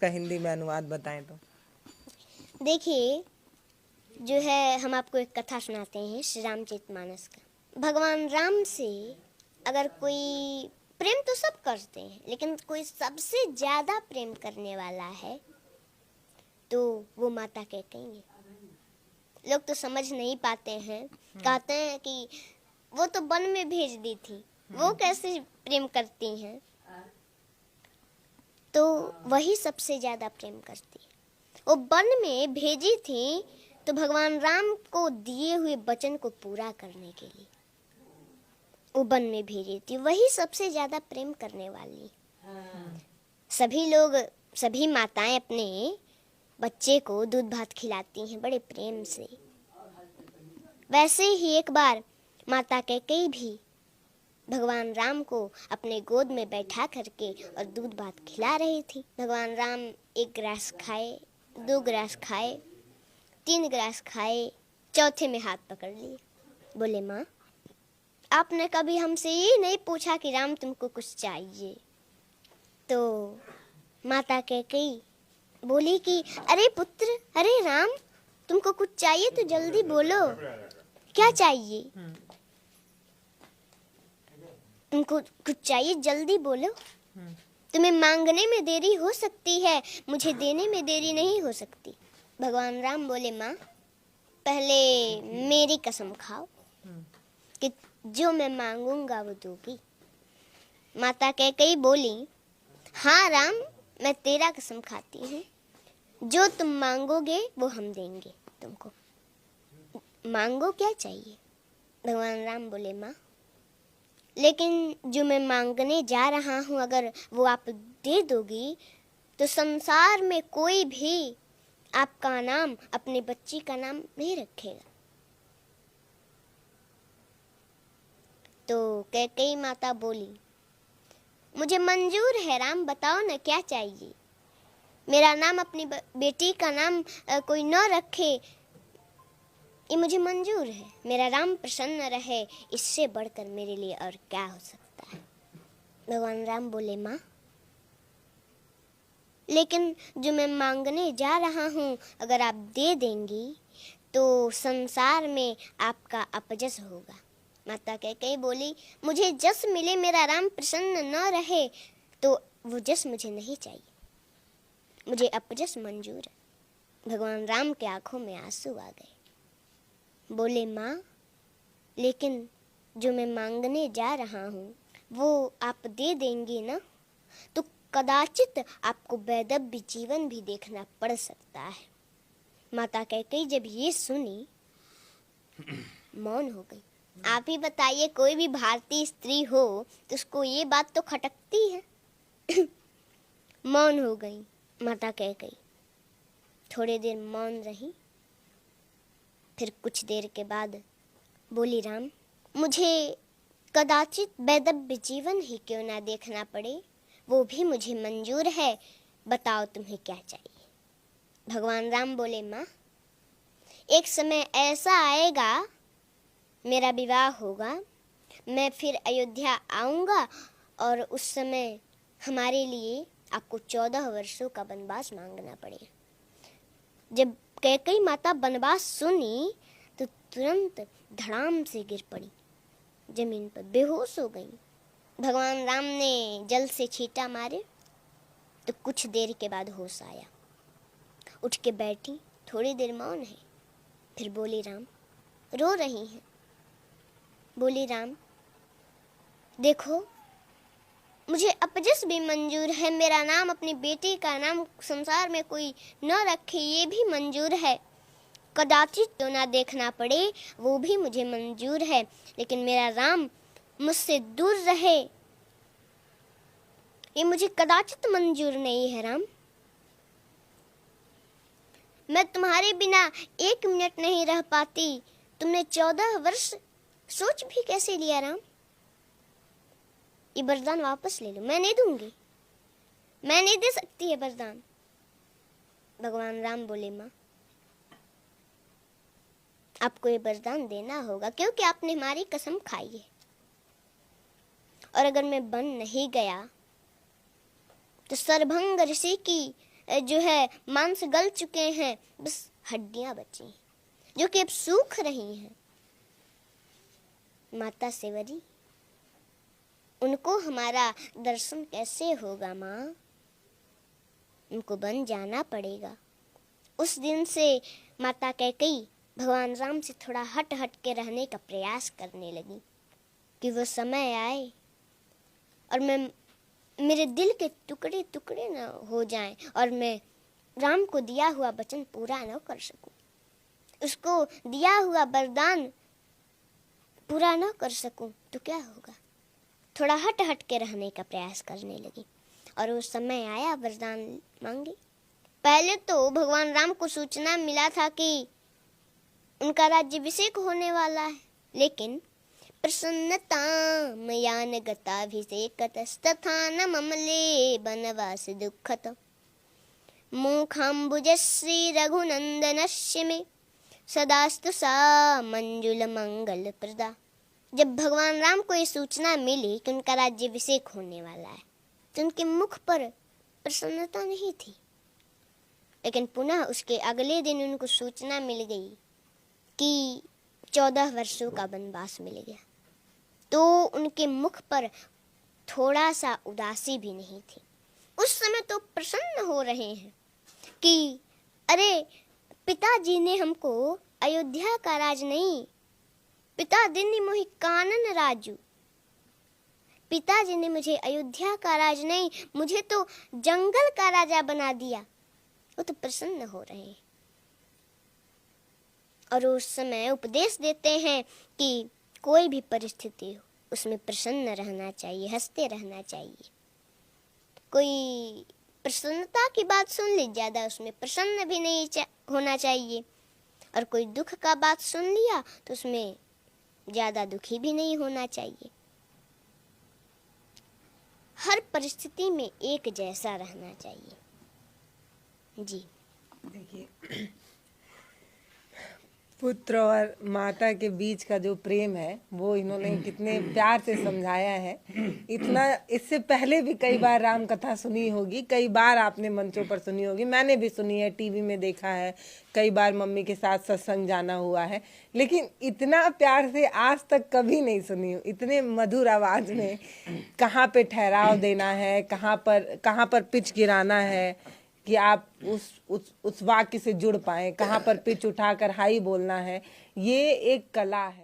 उसका हिंदी में अनुवाद बताएं तो। देखिए, जो है हम आपको एक कथा सुनाते हैं श्री रामचरितमानस का। भगवान राम से अगर कोई प्रेम तो सब करते हैं, लेकिन कोई सबसे ज्यादा प्रेम करने वाला है तो वो माता कैकेयी है। लोग तो समझ नहीं पाते हैं, कहते हैं कि वो तो वन में भेज दी थी, वो कैसे प्रेम करती हैं। तो वही सबसे ज्यादा प्रेम करती है। वो वन में भेजी थी तो भगवान राम को दिए हुए वचन को पूरा करने के लिए वो वन में भेजी थी। वही सबसे ज्यादा प्रेम करने वाली। सभी लोग, सभी माताएं अपने बच्चे को दूध भात खिलाती हैं बड़े प्रेम से। वैसे ही एक बार माता कैकेयी भी भगवान राम को अपने गोद में बैठा करके और दूध भात खिला रही थी। भगवान राम एक गिलास खाए, 2 गिलास खाए, 3 गिलास खाए, चौथे में हाथ पकड़ लिए। बोले, माँ, आपने कभी हमसे ये नहीं पूछा कि राम तुमको कुछ चाहिए? तो माता कैकेयी बोली कि अरे पुत्र, अरे राम, तुमको कुछ चाहिए तो जल्दी बोलो, क्या चाहिए? तुमको कुछ चाहिए, जल्दी बोलो। तुम्हें मांगने में देरी हो सकती है, मुझे देने में देरी नहीं हो सकती। भगवान राम बोले, माँ, पहले मेरी कसम खाओ कि जो मैं मांगूंगा वो दोगी। माता कैकेयी बोली, हाँ राम, मैं तेरा कसम खाती हूँ, जो तुम मांगोगे वो हम देंगे तुमको। मांगो, क्या चाहिए? भगवान राम बोले, माँ, लेकिन जो मैं मांगने जा रहा हूँ अगर वो आप दे दोगी तो संसार में कोई भी आपका नाम, अपने बच्ची का नाम नहीं रखेगा। तो कैकेयी माता बोली, मुझे मंजूर है राम, बताओ ना क्या चाहिए। मेरा नाम, अपनी बेटी का नाम कोई न रखे, ये मुझे मंजूर है। मेरा राम प्रसन्न रहे, इससे बढ़कर मेरे लिए और क्या हो सकता है। भगवान राम बोले, माँ, लेकिन जो मैं मांगने जा रहा हूँ अगर आप दे देंगी तो संसार में आपका अपजस होगा। माता कैकेयी बोली, मुझे जस मिले, मेरा राम प्रसन्न न रहे तो वो जस मुझे नहीं चाहिए, मुझे अपजस मंजूर है। भगवान राम के आंखों में आंसू आ गए। बोले, माँ, लेकिन जो मैं मांगने जा रहा हूँ वो आप दे देंगी ना, तो कदाचित आपको वैदव्य जीवन भी देखना पड़ सकता है। माता कैकेयी जब ये सुनी मौन हो गई। आप ही बताइए, कोई भी भारतीय स्त्री हो तो उसको ये बात तो खटकती है। मौन हो गई माता कैकेयी। थोड़ी देर मौन रही, फिर कुछ देर के बाद बोली, राम, मुझे कदाचित वैदव्य जीवन ही क्यों ना देखना पड़े, वो भी मुझे मंजूर है, बताओ तुम्हें क्या चाहिए। भगवान राम बोले, माँ, एक समय ऐसा आएगा, मेरा विवाह होगा, मैं फिर अयोध्या आऊंगा और उस समय हमारे लिए आपको 14 वर्षों का वनवास मांगना पड़ेगा। जब कैकेयी माता वनवास सुनी तो तुरंत धड़ाम से गिर पड़ी, जमीन पर बेहोश हो गई। भगवान राम ने जल से छींटा मारे तो कुछ देर के बाद होश आया। उठ के बैठी, थोड़ी देर मौन है, फिर बोली, राम, रो रही हैं? बोली, राम, देखो, मुझे अपजस भी मंजूर है, मेरा नाम, अपनी बेटी का नाम संसार में कोई न रखे ये भी मंजूर है, कदाचित तो ना देखना पड़े वो भी मुझे मंजूर है, लेकिन मेरा राम मुझसे दूर रहे ये मुझे कदाचित मंजूर नहीं है। राम, मैं तुम्हारे बिना 1 मिनट नहीं रह पाती, तुमने 14 वर्ष सोच भी कैसे लिया? राम, ये वरदान वापस ले लो, मैं नहीं दूंगी, मैं नहीं दे सकती है वरदान। भगवान राम बोले, माँ, आपको ये वरदान देना होगा क्योंकि आपने हमारी कसम खाई है, और अगर मैं बन नहीं गया तो सरभंग ऋषि की जो है मांस गल चुके हैं, बस हड्डियां बची हैं जो कि अब सूख रही हैं। माता सेवरी, उनको हमारा दर्शन कैसे होगा माँ? उनको बन जाना पड़ेगा। उस दिन से माता कैकेयी भगवान राम से थोड़ा हट हट के रहने का प्रयास करने लगी कि वो समय आए और मेरे दिल के टुकड़े टुकड़े न हो जाएं और मैं राम को दिया हुआ वचन पूरा न कर सकूं, उसको दिया हुआ वरदान पूरा न कर सकूं तो क्या होगा। थोड़ा हट हट के रहने का प्रयास करने लगी और वो समय आया, वरदान मांगी। पहले तो भगवान राम को सूचना मिला था कि उनका राज्याभिषेक होने वाला है, लेकिन प्रसन्नता मयान गताभिषेकतस्तथा न ममले बनवास दुःखत मुखाम्बुजश्री रघुनंदनस्य मे सदास्तु सा मंजुल मंगल प्रदा। जब भगवान राम को ये सूचना मिली कि उनका राज्याभिषेक होने वाला है तो उनके मुख पर प्रसन्नता नहीं थी, लेकिन पुनः उसके अगले दिन उनको सूचना मिल गई कि 14 वर्षों का वनवास मिल गया, तो उनके मुख पर थोड़ा सा उदासी भी नहीं थी। उस समय तो प्रसन्न हो रहे हैं कि अरे पिताजी ने हमको अयोध्या का राज नहीं, पिता दिन्नी मोहि कानन राजू, पिताजी ने मुझे अयोध्या का राज नहीं, मुझे तो जंगल का राजा बना दिया। वो तो प्रसन्न हो रहे हैं और उस समय उपदेश देते हैं कि कोई भी परिस्थिति हो उसमें प्रसन्न रहना चाहिए, हंसते रहना चाहिए। कोई प्रसन्नता की बात सुन ली, ज्यादा उसमें प्रसन्न भी नहीं होना चाहिए, और कोई दुख का बात सुन लिया तो उसमें ज्यादा दुखी भी नहीं होना चाहिए। हर परिस्थिति में एक जैसा रहना चाहिए। जी देखिए, पुत्र और माता के बीच का जो प्रेम है वो इन्होंने कितने प्यार से समझाया है। इतना इससे पहले भी कई बार राम कथा सुनी होगी, कई बार आपने मंचों पर सुनी होगी, मैंने भी सुनी है, टीवी में देखा है, कई बार मम्मी के साथ सत्संग जाना हुआ है, लेकिन इतना प्यार से आज तक कभी नहीं सुनी। इतने मधुर आवाज में कहाँ पे ठहराव देना है, कहाँ पर पिच गिराना है कि आप उस वाक्य से जुड़ पाए, कहाँ पर पिच उठाकर हाई बोलना है, ये एक कला है।